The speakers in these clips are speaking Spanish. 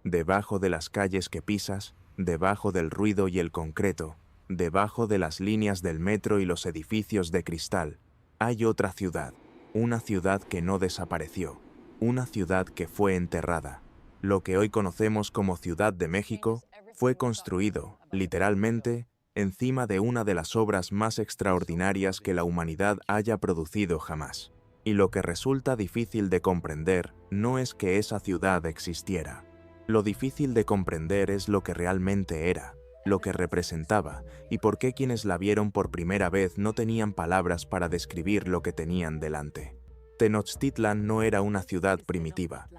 Debajo de las calles que pisas, debajo del ruido y el concreto, debajo de las líneas del metro y los edificios de cristal, hay otra ciudad, una ciudad que no desapareció, una ciudad que fue enterrada. Lo que hoy conocemos como Ciudad de México fue construido, literalmente, encima de una de las obras más extraordinarias que la humanidad haya producido jamás. Y lo que resulta difícil de comprender no es que esa ciudad existiera. Lo difícil de comprender es lo que realmente era, lo que representaba, y por qué quienes la vieron por primera vez no tenían palabras para describir lo que tenían delante. Tenochtitlan no era una ciudad primitiva,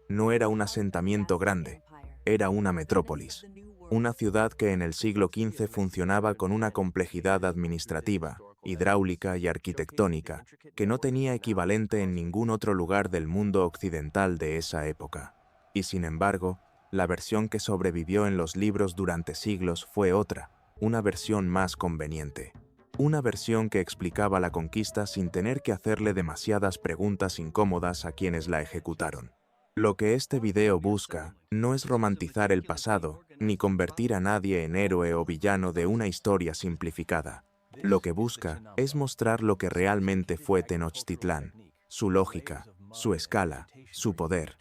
no era un asentamiento grande, era una metrópolis. Una ciudad que en el siglo XV funcionaba con una complejidad administrativa, hidráulica y arquitectónica que no tenía equivalente en ningún otro lugar del mundo occidental de esa época. Y sin embargo, la versión que sobrevivió en los libros durante siglos fue otra, una versión más conveniente. Una versión que explicaba la conquista sin tener que hacerle demasiadas preguntas incómodas a quienes la ejecutaron. Lo que este video busca no es romantizar el pasado, ni convertir a nadie en héroe o villano de una historia simplificada. Lo que busca es mostrar lo que realmente fue Tenochtitlán, su lógica, su escala, su poder,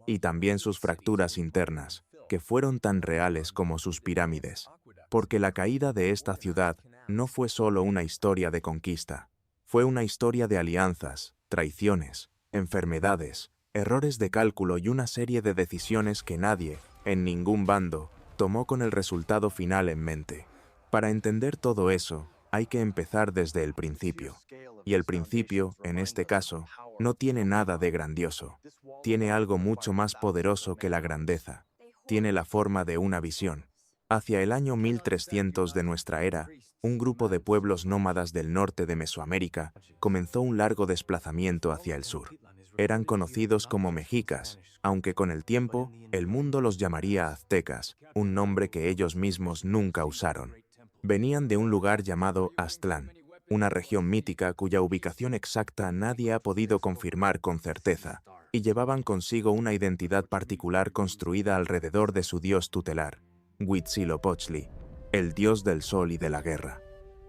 y también sus fracturas internas, que fueron tan reales como sus pirámides. Porque la caída de esta ciudad no fue solo una historia de conquista, fue una historia de alianzas, traiciones, enfermedades, errores de cálculo y una serie de decisiones que nadie, en ningún bando, tomó con el resultado final en mente. Para entender todo eso, hay que empezar desde el principio. Y el principio, en este caso, no tiene nada de grandioso. Tiene algo mucho más poderoso que la grandeza. Tiene la forma de una visión. Hacia el año 1300 de nuestra era, un grupo de pueblos nómadas del norte de Mesoamérica comenzó un largo desplazamiento hacia el sur. Eran conocidos como mexicas, aunque con el tiempo el mundo los llamaría aztecas, un nombre que ellos mismos nunca usaron. Venían de un lugar llamado Aztlán, una región mítica cuya ubicación exacta nadie ha podido confirmar con certeza, y llevaban consigo una identidad particular construida alrededor de su dios tutelar, Huitzilopochtli, el dios del sol y de la guerra.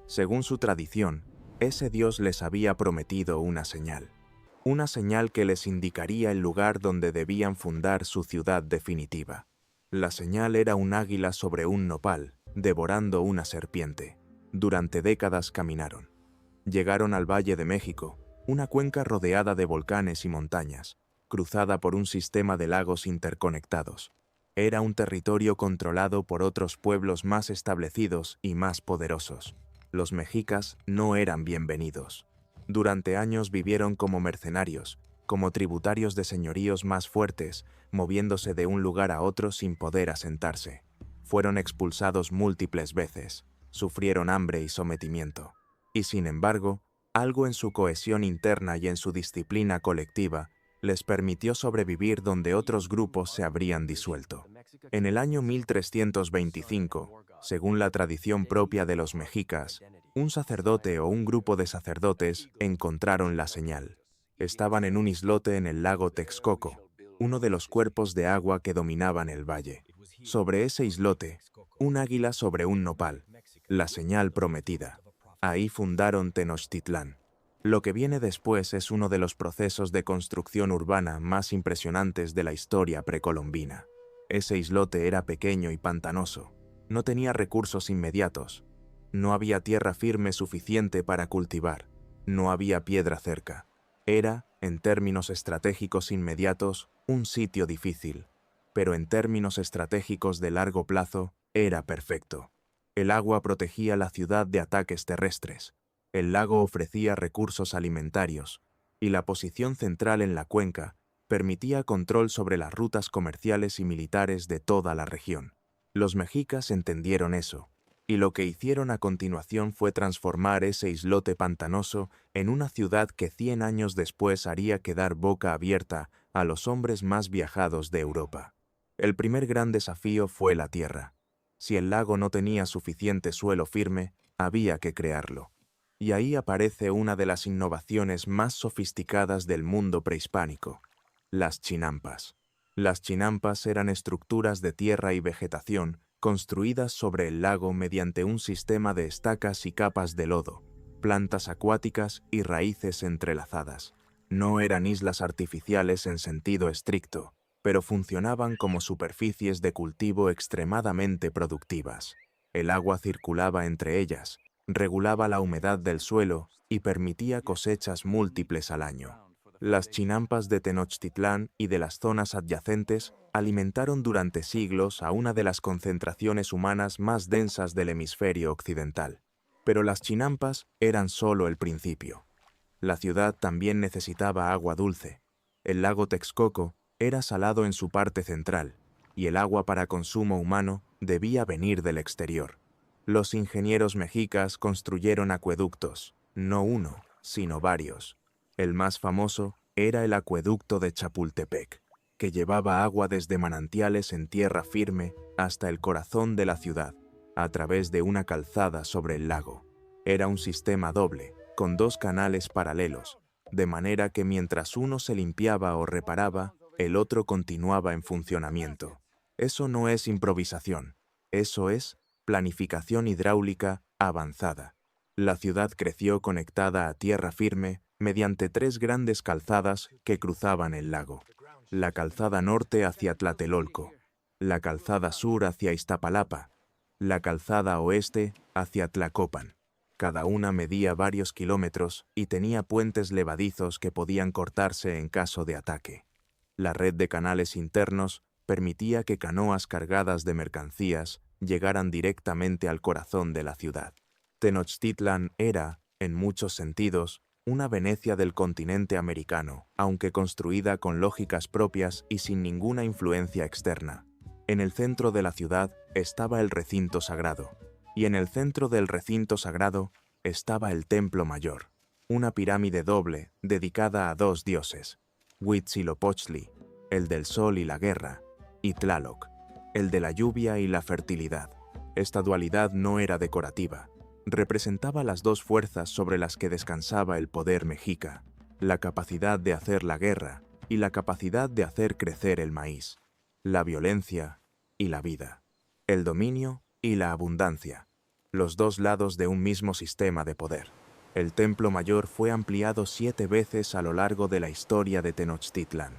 Según su tradición, ese dios les había prometido una señal que les indicaría el lugar donde debían fundar su ciudad definitiva. La señal era un águila sobre un nopal, devorando una serpiente. Durante décadas caminaron. Llegaron al Valle de México, una cuenca rodeada de volcanes y montañas, cruzada por un sistema de lagos interconectados. Era un territorio controlado por otros pueblos más establecidos y más poderosos. Los mexicas no eran bienvenidos. Durante años vivieron como mercenarios, como tributarios de señoríos más fuertes, moviéndose de un lugar a otro sin poder asentarse. Fueron expulsados múltiples veces, sufrieron hambre y sometimiento. Y sin embargo, algo en su cohesión interna y en su disciplina colectiva les permitió sobrevivir donde otros grupos se habrían disuelto. En el año 1325, según la tradición propia de los mexicas, un sacerdote o un grupo de sacerdotes encontraron la señal. Estaban en un islote en el lago Texcoco, uno de los cuerpos de agua que dominaban el valle. Sobre ese islote, un águila sobre un nopal, la señal prometida. Ahí fundaron Tenochtitlán. Lo que viene después es uno de los procesos de construcción urbana más impresionantes de la historia precolombina. Ese islote era pequeño y pantanoso, no tenía recursos inmediatos, no había tierra firme suficiente para cultivar, no había piedra cerca. Era, en términos estratégicos inmediatos, un sitio difícil, pero en términos estratégicos de largo plazo, era perfecto. El agua protegía la ciudad de ataques terrestres, el lago ofrecía recursos alimentarios, y la posición central en la cuenca permitía control sobre las rutas comerciales y militares de toda la región. Los mexicas entendieron eso, y lo que hicieron a continuación fue transformar ese islote pantanoso en una ciudad que 100 años después haría quedar boca abierta a los hombres más viajados de Europa. El primer gran desafío fue la tierra. Si el lago no tenía suficiente suelo firme, había que crearlo. Y ahí aparece una de las innovaciones más sofisticadas del mundo prehispánico: las chinampas. Las chinampas eran estructuras de tierra y vegetación construidas sobre el lago mediante un sistema de estacas y capas de lodo, plantas acuáticas y raíces entrelazadas. No eran islas artificiales en sentido estricto, pero funcionaban como superficies de cultivo extremadamente productivas. El agua circulaba entre ellas, regulaba la humedad del suelo y permitía cosechas múltiples al año. Las chinampas de Tenochtitlán y de las zonas adyacentes alimentaron durante siglos a una de las concentraciones humanas más densas del hemisferio occidental. Pero las chinampas eran solo el principio. La ciudad también necesitaba agua dulce. El lago Texcoco era salado en su parte central, y el agua para consumo humano debía venir del exterior. Los ingenieros mexicas construyeron acueductos, no uno, sino varios. El más famoso era el acueducto de Chapultepec, que llevaba agua desde manantiales en tierra firme hasta el corazón de la ciudad, a través de una calzada sobre el lago. Era un sistema doble, con dos canales paralelos, de manera que mientras uno se limpiaba o reparaba, el otro continuaba en funcionamiento. Eso no es improvisación, eso es planificación hidráulica avanzada. La ciudad creció conectada a tierra firme mediante tres grandes calzadas que cruzaban el lago. La calzada norte hacia Tlatelolco, la calzada sur hacia Iztapalapa, la calzada oeste hacia Tlacopan. Cada una medía varios kilómetros y tenía puentes levadizos que podían cortarse en caso de ataque. La red de canales internos permitía que canoas cargadas de mercancías llegaran directamente al corazón de la ciudad. Tenochtitlan era, en muchos sentidos, una Venecia del continente americano, aunque construida con lógicas propias y sin ninguna influencia externa. En el centro de la ciudad estaba el recinto sagrado, y en el centro del recinto sagrado estaba el Templo Mayor, una pirámide doble dedicada a dos dioses, Huitzilopochtli, el del sol y la guerra, y Tlaloc, el de la lluvia y la fertilidad. Esta dualidad no era decorativa. Representaba las dos fuerzas sobre las que descansaba el poder mexica, la capacidad de hacer la guerra y la capacidad de hacer crecer el maíz, la violencia y la vida, el dominio y la abundancia, los dos lados de un mismo sistema de poder. El Templo Mayor fue ampliado 7 veces a lo largo de la historia de Tenochtitlan.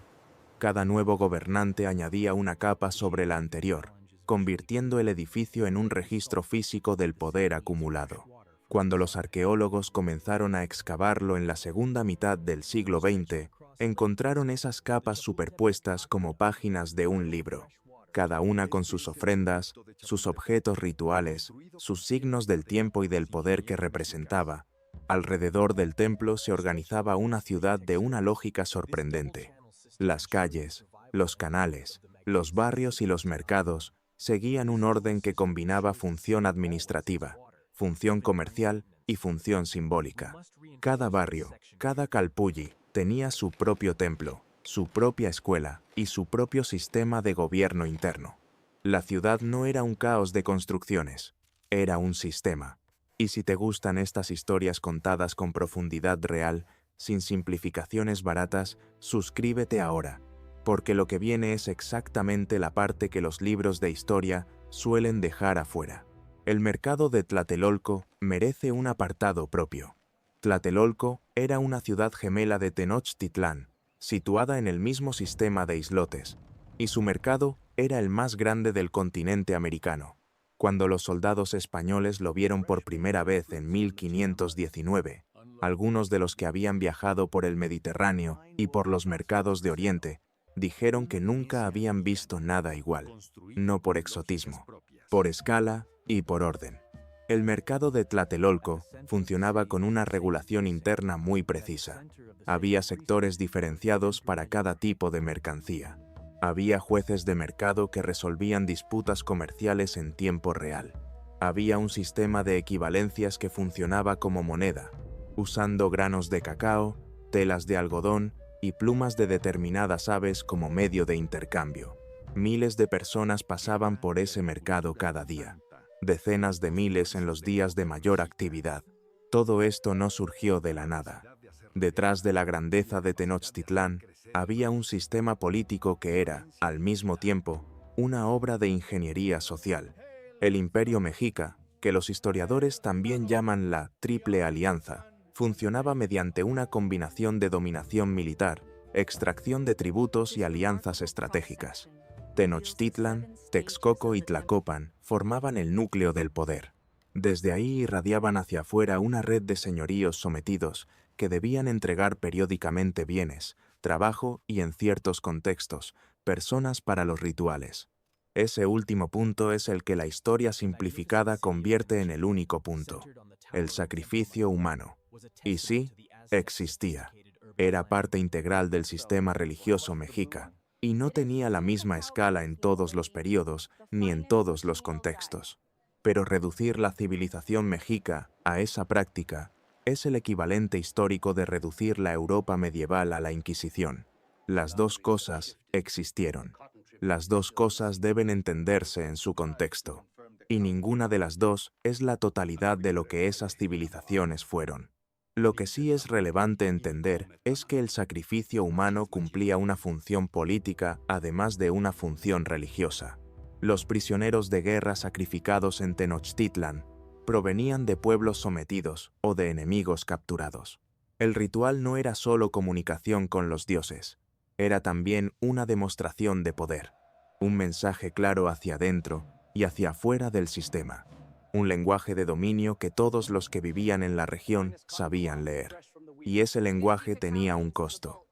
Cada nuevo gobernante añadía una capa sobre la anterior, convirtiendo el edificio en un registro físico del poder acumulado. Cuando los arqueólogos comenzaron a excavarlo en la segunda mitad del siglo XX, encontraron esas capas superpuestas como páginas de un libro, cada una con sus ofrendas, sus objetos rituales, sus signos del tiempo y del poder que representaba. Alrededor del templo se organizaba una ciudad de una lógica sorprendente. Las calles, los canales, los barrios y los mercados seguían un orden que combinaba función administrativa, función comercial y función simbólica. Cada barrio, cada calpulli, tenía su propio templo, su propia escuela y su propio sistema de gobierno interno. La ciudad no era un caos de construcciones, era un sistema. Y si te gustan estas historias contadas con profundidad real, sin simplificaciones baratas, suscríbete ahora, porque lo que viene es exactamente la parte que los libros de historia suelen dejar afuera. El mercado de Tlatelolco merece un apartado propio. Tlatelolco era una ciudad gemela de Tenochtitlán, situada en el mismo sistema de islotes, y su mercado era el más grande del continente americano. Cuando los soldados españoles lo vieron por primera vez en 1519, algunos de los que habían viajado por el Mediterráneo y por los mercados de Oriente dijeron que nunca habían visto nada igual, no por exotismo, por escala y por orden. El mercado de Tlatelolco funcionaba con una regulación interna muy precisa. Había sectores diferenciados para cada tipo de mercancía. Había jueces de mercado que resolvían disputas comerciales en tiempo real. Había un sistema de equivalencias que funcionaba como moneda, usando granos de cacao, telas de algodón y plumas de determinadas aves como medio de intercambio. Miles de personas pasaban por ese mercado cada día, decenas de miles en los días de mayor actividad. Todo esto no surgió de la nada. Detrás de la grandeza de Tenochtitlán había un sistema político que era, al mismo tiempo, una obra de ingeniería social. El Imperio Mexica, que los historiadores también llaman la Triple Alianza, funcionaba mediante una combinación de dominación militar, extracción de tributos y alianzas estratégicas. Tenochtitlan, Texcoco y Tlacopan formaban el núcleo del poder. Desde ahí irradiaban hacia afuera una red de señoríos sometidos que debían entregar periódicamente bienes, trabajo y, en ciertos contextos, personas para los rituales. Ese último punto es el que la historia simplificada convierte en el único punto: el sacrificio humano. Y sí, existía. Era parte integral del sistema religioso mexica, y no tenía la misma escala en todos los períodos ni en todos los contextos. Pero reducir la civilización mexica a esa práctica es el equivalente histórico de reducir la Europa medieval a la Inquisición. Las dos cosas existieron. Las dos cosas deben entenderse en su contexto. Y ninguna de las dos es la totalidad de lo que esas civilizaciones fueron. Lo que sí es relevante entender es que el sacrificio humano cumplía una función política además de una función religiosa. Los prisioneros de guerra sacrificados en Tenochtitlan provenían de pueblos sometidos o de enemigos capturados. El ritual no era solo comunicación con los dioses, era también una demostración de poder, un mensaje claro hacia adentro y hacia afuera del sistema, un lenguaje de dominio que todos los que vivían en la región sabían leer. Y ese lenguaje tenía un costo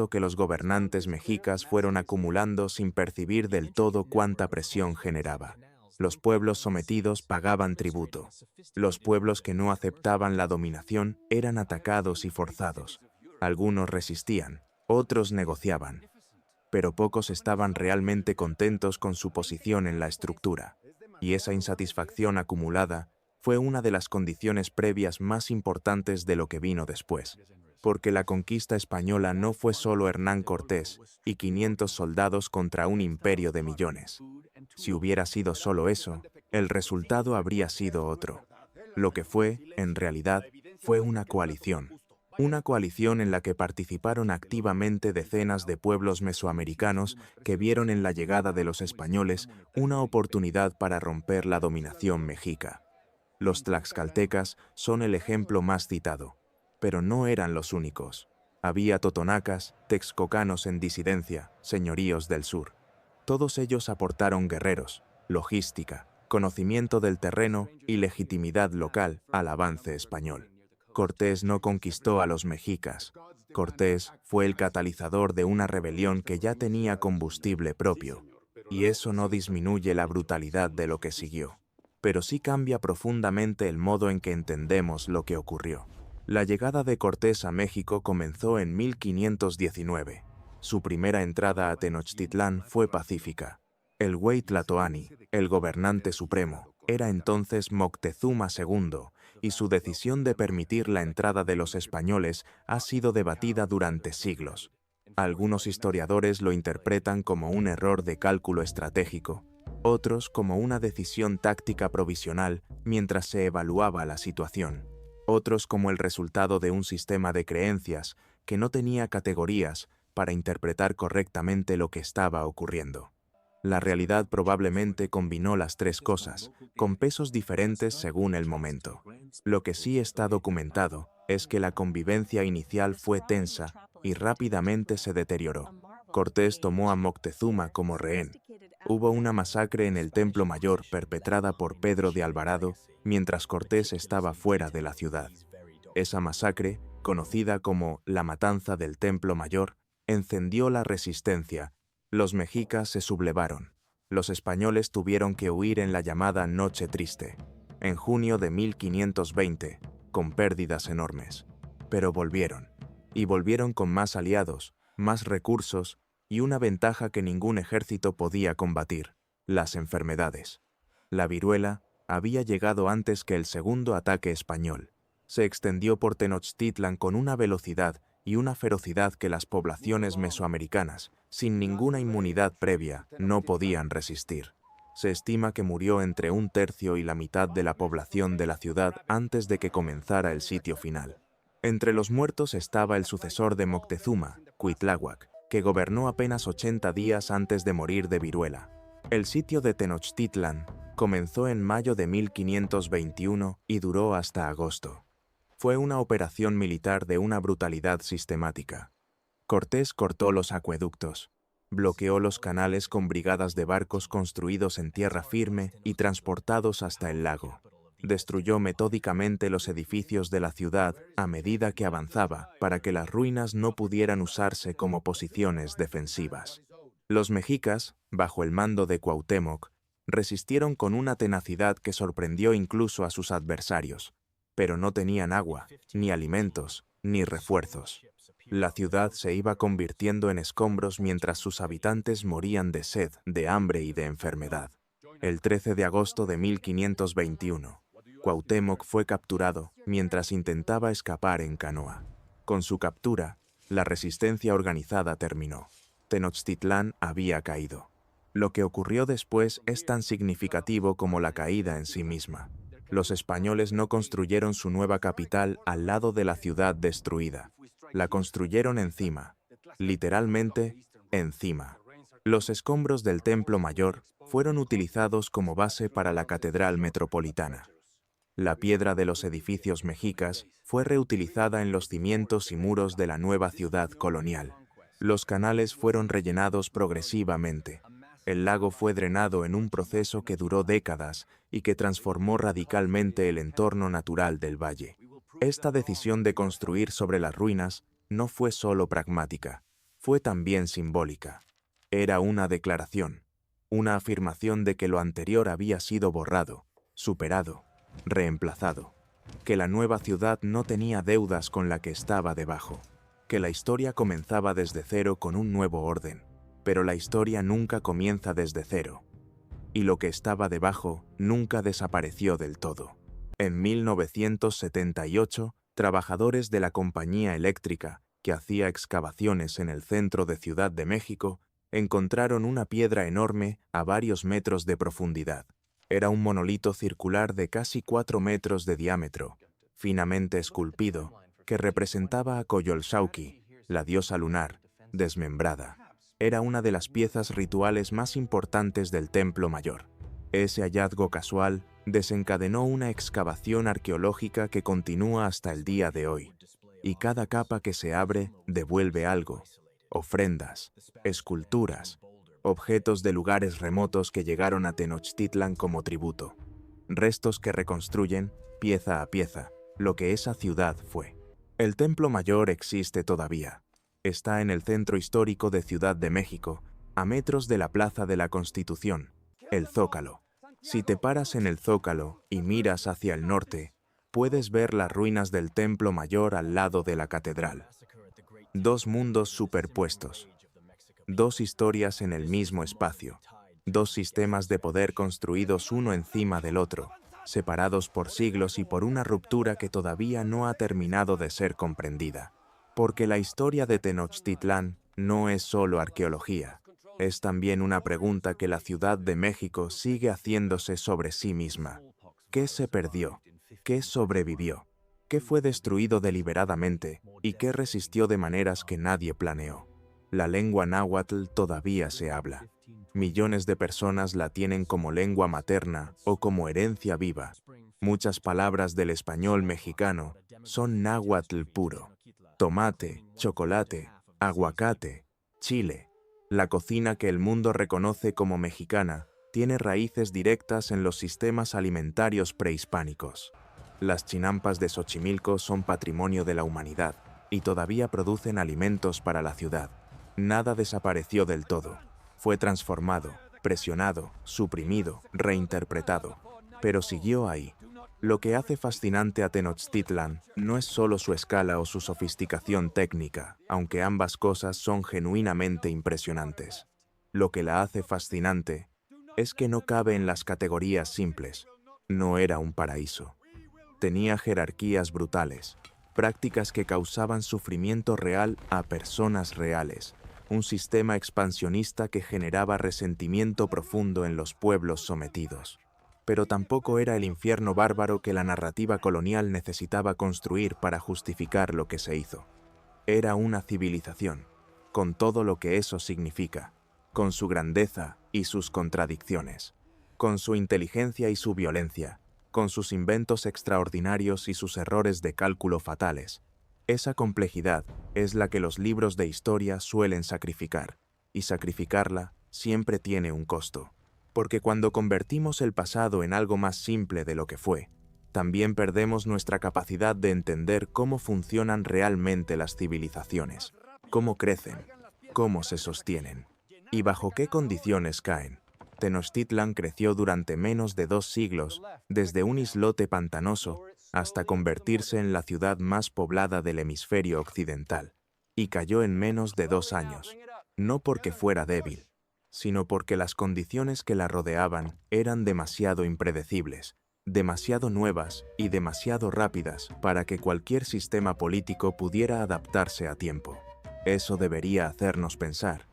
que los gobernantes mexicas fueron acumulando sin percibir del todo cuánta presión generaba. Los pueblos sometidos pagaban tributo. Los pueblos que no aceptaban la dominación eran atacados y forzados. Algunos resistían, otros negociaban, pero pocos estaban realmente contentos con su posición en la estructura, y esa insatisfacción acumulada fue una de las condiciones previas más importantes de lo que vino después, porque la conquista española no fue solo Hernán Cortés y 500 soldados contra un imperio de millones. Si hubiera sido solo eso, el resultado habría sido otro. Lo que fue, en realidad, fue una coalición. Una coalición en la que participaron activamente decenas de pueblos mesoamericanos que vieron en la llegada de los españoles una oportunidad para romper la dominación mexica. Los tlaxcaltecas son el ejemplo más citado, pero no eran los únicos. Había totonacas, texcocanos en disidencia, señoríos del sur. Todos ellos aportaron guerreros, logística, conocimiento del terreno y legitimidad local al avance español. Cortés no conquistó a los mexicas. Cortés fue el catalizador de una rebelión que ya tenía combustible propio, y eso no disminuye la brutalidad de lo que siguió, pero sí cambia profundamente el modo en que entendemos lo que ocurrió. La llegada de Cortés a México comenzó en 1519. Su primera entrada a Tenochtitlán fue pacífica. El Güey Tlatoani, el gobernante supremo, era entonces Moctezuma II, y su decisión de permitir la entrada de los españoles ha sido debatida durante siglos. Algunos historiadores lo interpretan como un error de cálculo estratégico, otros como una decisión táctica provisional mientras se evaluaba la situación, otros como el resultado de un sistema de creencias que no tenía categorías para interpretar correctamente lo que estaba ocurriendo. La realidad probablemente combinó las tres cosas, con pesos diferentes según el momento. Lo que sí está documentado es que la convivencia inicial fue tensa y rápidamente se deterioró. Cortés tomó a Moctezuma como rehén. Hubo una masacre en el Templo Mayor perpetrada por Pedro de Alvarado mientras Cortés estaba fuera de la ciudad. Esa masacre, conocida como la Matanza del Templo Mayor, encendió la resistencia. Los mexicas se sublevaron. Los españoles tuvieron que huir en la llamada Noche Triste, en junio de 1520, con pérdidas enormes. Pero volvieron, y volvieron con más aliados, más recursos y una ventaja que ningún ejército podía combatir: las enfermedades. La viruela había llegado antes que el segundo ataque español. Se extendió por Tenochtitlan con una velocidad y una ferocidad que las poblaciones mesoamericanas, sin ninguna inmunidad previa, no podían resistir. Se estima que murió entre 1/3 y la mitad de la población de la ciudad antes de que comenzara el sitio final. Entre los muertos estaba el sucesor de Moctezuma, Cuitláhuac, que gobernó apenas 80 días antes de morir de viruela. El sitio de Tenochtitlan comenzó en mayo de 1521 y duró hasta agosto. Fue una operación militar de una brutalidad sistemática. Cortés cortó los acueductos, bloqueó los canales con brigadas de barcos construidos en tierra firme y transportados hasta el lago. Destruyó metódicamente los edificios de la ciudad a medida que avanzaba para que las ruinas no pudieran usarse como posiciones defensivas. Los mexicas, bajo el mando de Cuauhtémoc, resistieron con una tenacidad que sorprendió incluso a sus adversarios, pero no tenían agua, ni alimentos, ni refuerzos. La ciudad se iba convirtiendo en escombros mientras sus habitantes morían de sed, de hambre y de enfermedad. El 13 de agosto de 1521, Cuauhtémoc fue capturado mientras intentaba escapar en canoa. Con su captura, la resistencia organizada terminó. Tenochtitlán había caído. Lo que ocurrió después es tan significativo como la caída en sí misma. Los españoles no construyeron su nueva capital al lado de la ciudad destruida. La construyeron encima, literalmente, encima. Los escombros del Templo Mayor fueron utilizados como base para la Catedral Metropolitana. La piedra de los edificios mexicas fue reutilizada en los cimientos y muros de la nueva ciudad colonial. Los canales fueron rellenados progresivamente. El lago fue drenado en un proceso que duró décadas y que transformó radicalmente el entorno natural del valle. Esta decisión de construir sobre las ruinas no fue solo pragmática, fue también simbólica. Era una declaración, una afirmación de que lo anterior había sido borrado, superado, reemplazado, que la nueva ciudad no tenía deudas con la que estaba debajo, que la historia comenzaba desde cero con un nuevo orden, pero la historia nunca comienza desde cero, y lo que estaba debajo nunca desapareció del todo. En 1978, trabajadores de la compañía eléctrica, que hacía excavaciones en el centro de Ciudad de México, encontraron una piedra enorme a varios metros de profundidad. Era un monolito circular de casi 4 metros de diámetro, finamente esculpido, que representaba a Coyolxauhqui, la diosa lunar, desmembrada. Era una de las piezas rituales más importantes del Templo Mayor. Ese hallazgo casual desencadenó una excavación arqueológica que continúa hasta el día de hoy, y cada capa que se abre devuelve algo: ofrendas, esculturas, objetos de lugares remotos que llegaron a Tenochtitlan como tributo, restos que reconstruyen, pieza a pieza, lo que esa ciudad fue. El Templo Mayor existe todavía. Está en el centro histórico de Ciudad de México, a metros de la Plaza de la Constitución, el Zócalo. Si te paras en el Zócalo y miras hacia el norte, puedes ver las ruinas del Templo Mayor al lado de la catedral. Dos mundos superpuestos. Dos historias en el mismo espacio, dos sistemas de poder construidos uno encima del otro, separados por siglos y por una ruptura que todavía no ha terminado de ser comprendida. Porque la historia de Tenochtitlán no es solo arqueología, es también una pregunta que la Ciudad de México sigue haciéndose sobre sí misma. ¿Qué se perdió? ¿Qué sobrevivió? ¿Qué fue destruido deliberadamente y qué resistió de maneras que nadie planeó? La lengua náhuatl todavía se habla. Millones de personas la tienen como lengua materna o como herencia viva. Muchas palabras del español mexicano son náhuatl puro. Tomate, chocolate, aguacate, chile. La cocina que el mundo reconoce como mexicana tiene raíces directas en los sistemas alimentarios prehispánicos. Las chinampas de Xochimilco son patrimonio de la humanidad y todavía producen alimentos para la ciudad. Nada desapareció del todo. Fue transformado, presionado, suprimido, reinterpretado, pero siguió ahí. Lo que hace fascinante a Tenochtitlan no es solo su escala o su sofisticación técnica, aunque ambas cosas son genuinamente impresionantes. Lo que la hace fascinante es que no cabe en las categorías simples. No era un paraíso. Tenía jerarquías brutales, prácticas que causaban sufrimiento real a personas reales, un sistema expansionista que generaba resentimiento profundo en los pueblos sometidos. pero tampoco era el infierno bárbaro que la narrativa colonial necesitaba construir para justificar lo que se hizo. Era una civilización, con todo lo que eso significa, con su grandeza y sus contradicciones, con su inteligencia y su violencia, con sus inventos extraordinarios y sus errores de cálculo fatales. Esa complejidad es la que los libros de historia suelen sacrificar, y sacrificarla siempre tiene un costo. Porque cuando convertimos el pasado en algo más simple de lo que fue, también perdemos nuestra capacidad de entender cómo funcionan realmente las civilizaciones, cómo crecen, cómo se sostienen, y bajo qué condiciones caen. Tenochtitlan creció durante menos de 2 siglos, desde un islote pantanoso hasta convertirse en la ciudad más poblada del hemisferio occidental, y cayó en menos de 2 años, no porque fuera débil, sino porque las condiciones que la rodeaban eran demasiado impredecibles, demasiado nuevas y demasiado rápidas para que cualquier sistema político pudiera adaptarse a tiempo. Eso debería hacernos pensar,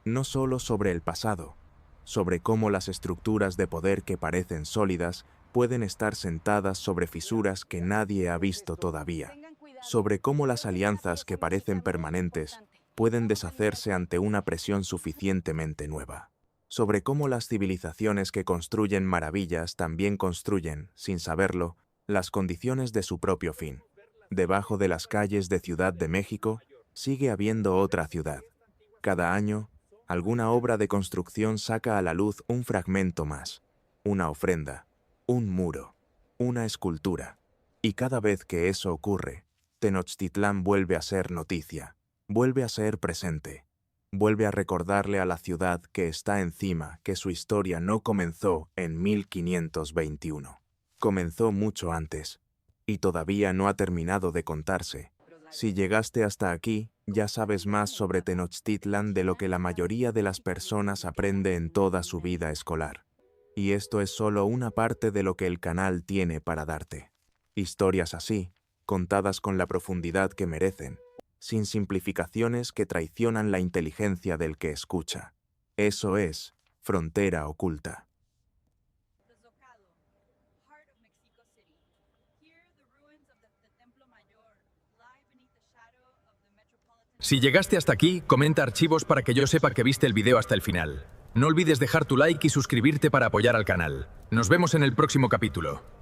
no solo sobre el pasado, sobre cómo las estructuras de poder que parecen sólidas pueden estar sentadas sobre fisuras que nadie ha visto todavía, sobre cómo las alianzas que parecen permanentes pueden deshacerse ante una presión suficientemente nueva, sobre cómo las civilizaciones que construyen maravillas también construyen, sin saberlo, las condiciones de su propio fin. Debajo de las calles de Ciudad de México sigue habiendo otra ciudad. Cada año, alguna obra de construcción saca a la luz un fragmento más, una ofrenda, un muro, una escultura. Y cada vez que eso ocurre, Tenochtitlán vuelve a ser noticia, vuelve a ser presente, vuelve a recordarle a la ciudad que está encima que su historia no comenzó en 1521. Comenzó mucho antes, y todavía no ha terminado de contarse. Si llegaste hasta aquí, ya sabes más sobre Tenochtitlan de lo que la mayoría de las personas aprende en toda su vida escolar. Y esto es solo una parte de lo que el canal tiene para darte. Historias así, contadas con la profundidad que merecen, sin simplificaciones que traicionan la inteligencia del que escucha. Eso es Frontera Oculta. Si llegaste hasta aquí, comenta archivos para que yo sepa que viste el video hasta el final. No olvides dejar tu like y suscribirte para apoyar al canal. Nos vemos en el próximo capítulo.